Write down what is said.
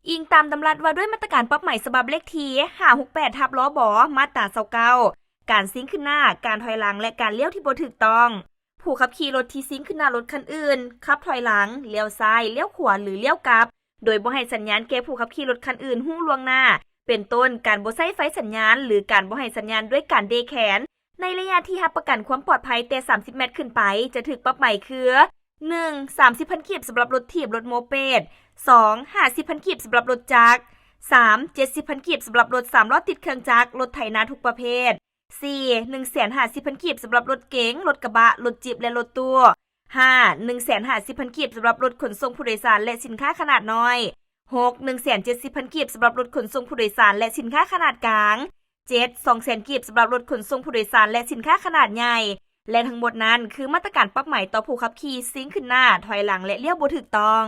อิงตามตำรัสว่าด้วยมาตรการปรับใหม่ฉบับเลขที่568/ลบมาตรา29การซิ่งขึ้นหน้าการถอยหลังและการเลี้ยวที่บ่ถูกต้องผู้ขับขี่รถที่ซิ่งขึ้นหน้ารถคันอื่นขับถอยหลังเลี้ยวซ้ายเลี้ยวขวาหรือเลี้ยวกลับโดยบ่ให้สัญญาณแก่ผู้ขับขี่รถคันอื่นฮู้ล่วงหน้าเป็นต้นการบ่ใช้ไฟสัญญาณหรือการบ่ให้สัญญาณด้วยการเดแขนในระยะที่รับประกันความปลอดภัยแต่30 เมตรขึ้นไปจะถูกปรับใหม่คือ 1. 30,000 กีบสำหรับรถถีบรถโมเปด 2. 50,000 กีบสำหรับรถจักร 3. 70,000 กีบสำหรับรถ3ล้อติดเครื่องจักรรถไถนาทุกประเภท 4. 150,000 กีบสำหรับรถเก๋งรถกระบะรถจิบและรถตู้ 5. 150,000 กีบสำหรับรถขนส่งผู้โดยสารและสินค้าขนาดน้อย 6. 170,000 กีบสำหรับรถขนส่งผู้โดยสารและสินค้าขนาดกลาง 7. 200,000 กีบสำหรับรถขนส่งผู้โดยสารและสินค้าขนาดใหญ่และทั้งหมดนั้นคือมาตรการปรับใหม่ต่อผู้ขับขี่ซิ่งขึ้นหน้าถอยหลังและเลี้ยวบ่ถูกต้อง